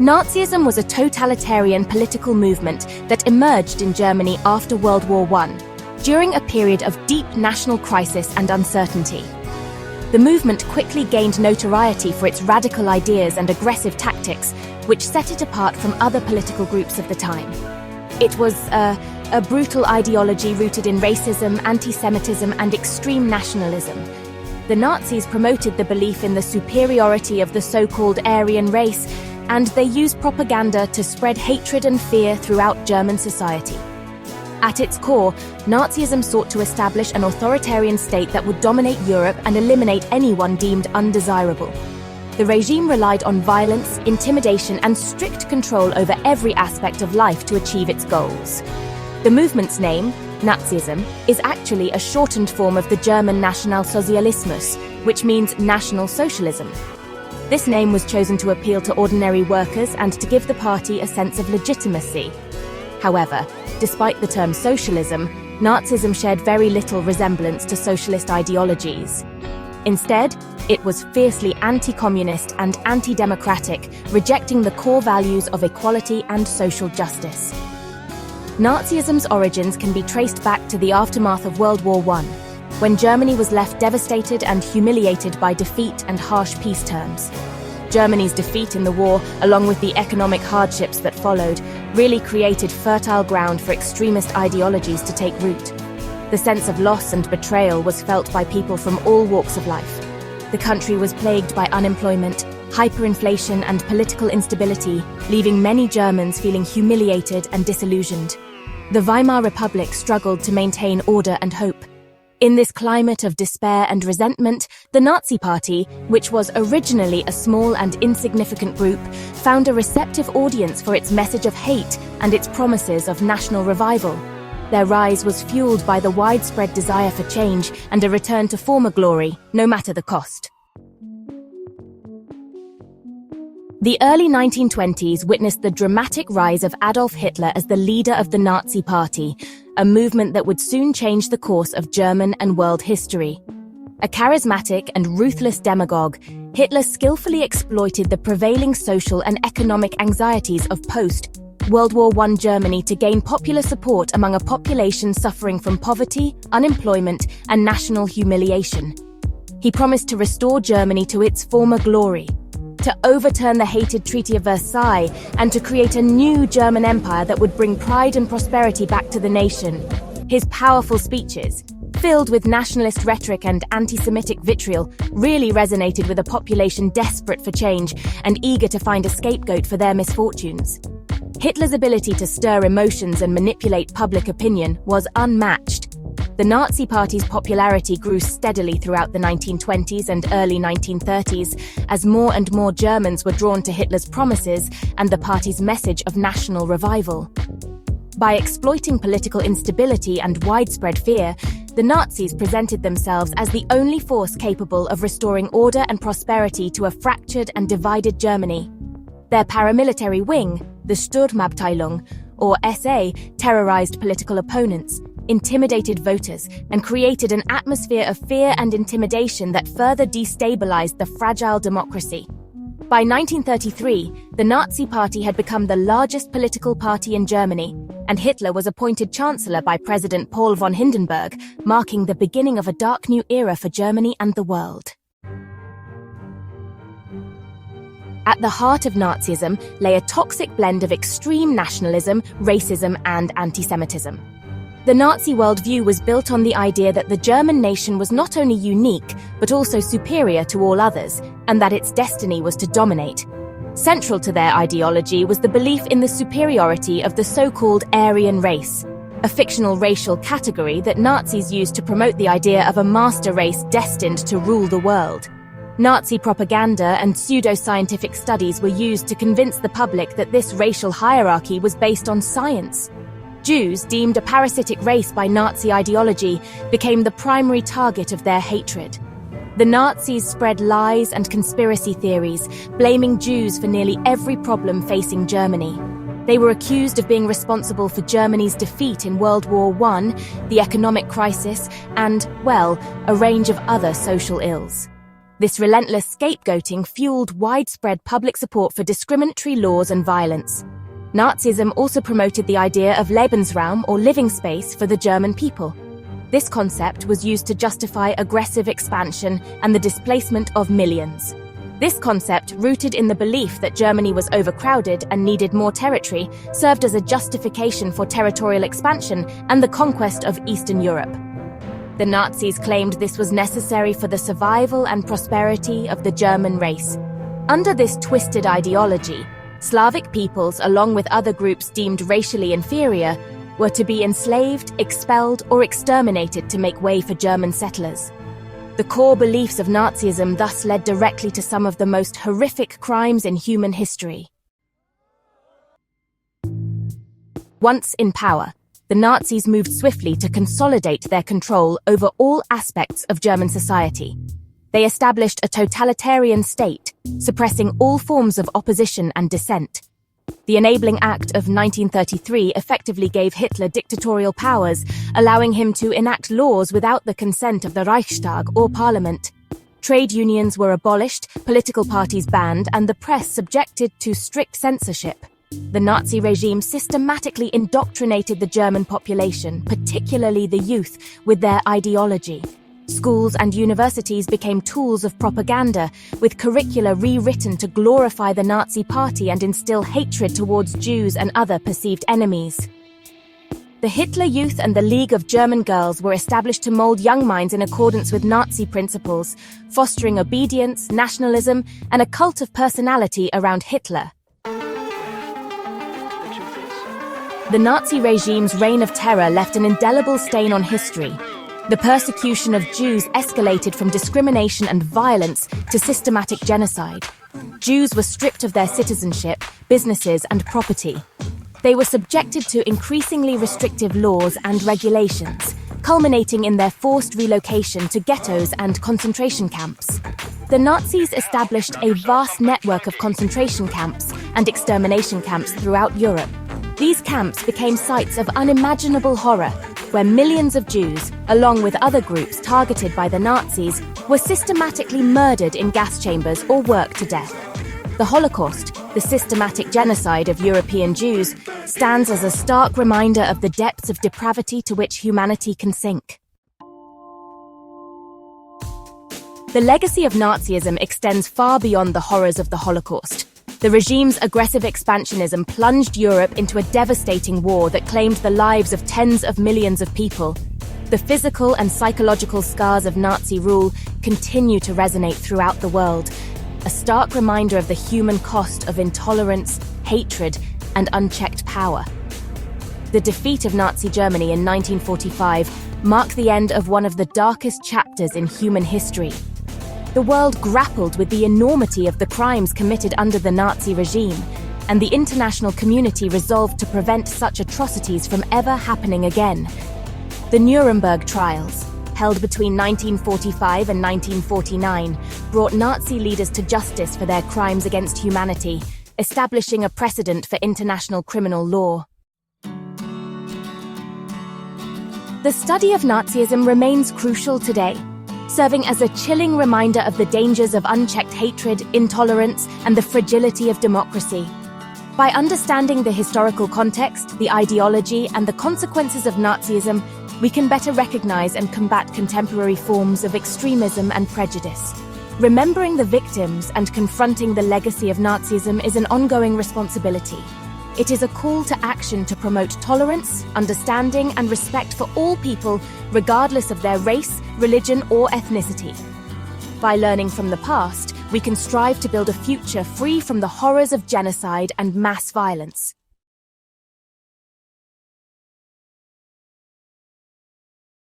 Nazism was a totalitarian political movement that emerged in Germany after World War I, during a period of deep national crisis and uncertainty. The movement quickly gained notoriety for its radical ideas and aggressive tactics, which set it apart from other political groups of the time. It was a brutal ideology rooted in racism, anti-Semitism, and extreme nationalism. The Nazis promoted the belief in the superiority of the so-called Aryan race, and they used propaganda to spread hatred and fear throughout German society. At its core, Nazism sought to establish an authoritarian state that would dominate Europe and eliminate anyone deemed undesirable. The regime relied on violence, intimidation, and strict control over every aspect of life to achieve its goals. The movement's name, Nazism, is actually a shortened form of the German Nationalsozialismus, which means National Socialism. This name was chosen to appeal to ordinary workers and to give the party a sense of legitimacy. However, despite the term socialism, Nazism shared very little resemblance to socialist ideologies. Instead, it was fiercely anti-communist and anti-democratic, rejecting the core values of equality and social justice. Nazism's origins can be traced back to the aftermath of World War I, when Germany was left devastated and humiliated by defeat and harsh peace terms. Germany's defeat in the war, along with the economic hardships that followed, really created fertile ground for extremist ideologies to take root. The sense of loss and betrayal was felt by people from all walks of life. The country was plagued by unemployment, hyperinflation, and political instability, leaving many Germans feeling humiliated and disillusioned. The Weimar Republic struggled to maintain order and hope. In this climate of despair and resentment, the Nazi Party, which was originally a small and insignificant group, found a receptive audience for its message of hate and its promises of national revival. Their rise was fueled by the widespread desire for change and a return to former glory, no matter the cost. The early 1920s witnessed the dramatic rise of Adolf Hitler as the leader of the Nazi Party, a movement that would soon change the course of German and world history. A charismatic and ruthless demagogue, Hitler skillfully exploited the prevailing social and economic anxieties of post-World War I Germany to gain popular support among a population suffering from poverty, unemployment, and national humiliation. He promised to restore Germany to its former glory, to overturn the hated Treaty of Versailles, and to create a new German empire that would bring pride and prosperity back to the nation. His powerful speeches, filled with nationalist rhetoric and anti-Semitic vitriol, really resonated with a population desperate for change and eager to find a scapegoat for their misfortunes. Hitler's ability to stir emotions and manipulate public opinion was unmatched. The Nazi Party's popularity grew steadily throughout the 1920s and early 1930s as more and more Germans were drawn to Hitler's promises and the party's message of national revival. By exploiting political instability and widespread fear, the Nazis presented themselves as the only force capable of restoring order and prosperity to a fractured and divided Germany. Their paramilitary wing, the Sturmabteilung, or SA, terrorized political opponents, intimidated voters, and created an atmosphere of fear and intimidation that further destabilized the fragile democracy. By 1933, the Nazi Party had become the largest political party in Germany, and Hitler was appointed Chancellor by President Paul von Hindenburg, marking the beginning of a dark new era for Germany and the world. At the heart of Nazism lay a toxic blend of extreme nationalism, racism, and anti-Semitism. The Nazi worldview was built on the idea that the German nation was not only unique, but also superior to all others, and that its destiny was to dominate. Central to their ideology was the belief in the superiority of the so-called Aryan race, a fictional racial category that Nazis used to promote the idea of a master race destined to rule the world. Nazi propaganda and pseudo-scientific studies were used to convince the public that this racial hierarchy was based on science. Jews, deemed a parasitic race by Nazi ideology, became the primary target of their hatred. The Nazis spread lies and conspiracy theories, blaming Jews for nearly every problem facing Germany. They were accused of being responsible for Germany's defeat in World War I, the economic crisis, and, well, a range of other social ills. This relentless scapegoating fueled widespread public support for discriminatory laws and violence. Nazism also promoted the idea of Lebensraum, or living space, for the German people. This concept was used to justify aggressive expansion and the displacement of millions. This concept, rooted in the belief that Germany was overcrowded and needed more territory, served as a justification for territorial expansion and the conquest of Eastern Europe. The Nazis claimed this was necessary for the survival and prosperity of the German race. Under this twisted ideology, Slavic peoples, along with other groups deemed racially inferior, were to be enslaved, expelled, or exterminated to make way for German settlers. The core beliefs of Nazism thus led directly to some of the most horrific crimes in human history. Once in power, the Nazis moved swiftly to consolidate their control over all aspects of German society. They established a totalitarian state, suppressing all forms of opposition and dissent. The Enabling Act of 1933 effectively gave Hitler dictatorial powers, allowing him to enact laws without the consent of the Reichstag or Parliament. Trade unions were abolished, political parties banned, and the press subjected to strict censorship. The Nazi regime systematically indoctrinated the German population, particularly the youth, with their ideology. Schools and universities became tools of propaganda, with curricula rewritten to glorify the Nazi Party and instill hatred towards Jews and other perceived enemies. The Hitler Youth and the League of German Girls were established to mold young minds in accordance with Nazi principles, fostering obedience, nationalism, and a cult of personality around Hitler. The Nazi regime's reign of terror left an indelible stain on history. The persecution of Jews escalated from discrimination and violence to systematic genocide. Jews were stripped of their citizenship, businesses, and property. They were subjected to increasingly restrictive laws and regulations, culminating in their forced relocation to ghettos and concentration camps. The Nazis established a vast network of concentration camps and extermination camps throughout Europe. These camps became sites of unimaginable horror, where millions of Jews, along with other groups targeted by the Nazis, were systematically murdered in gas chambers or worked to death. The Holocaust, the systematic genocide of European Jews, stands as a stark reminder of the depths of depravity to which humanity can sink. The legacy of Nazism extends far beyond the horrors of the Holocaust. The regime's aggressive expansionism plunged Europe into a devastating war that claimed the lives of tens of millions of people. The physical and psychological scars of Nazi rule continue to resonate throughout the world, a stark reminder of the human cost of intolerance, hatred, and unchecked power. The defeat of Nazi Germany in 1945 marked the end of one of the darkest chapters in human history. The world grappled with the enormity of the crimes committed under the Nazi regime, and the international community resolved to prevent such atrocities from ever happening again. The Nuremberg trials, held between 1945 and 1949, brought Nazi leaders to justice for their crimes against humanity, establishing a precedent for international criminal law. The study of Nazism remains crucial today, serving as a chilling reminder of the dangers of unchecked hatred, intolerance, and the fragility of democracy. By understanding the historical context, the ideology, and the consequences of Nazism, we can better recognize and combat contemporary forms of extremism and prejudice. Remembering the victims and confronting the legacy of Nazism is an ongoing responsibility. It is a call to action to promote tolerance, understanding, and respect for all people, regardless of their race, religion, or ethnicity. By learning from the past, we can strive to build a future free from the horrors of genocide and mass violence.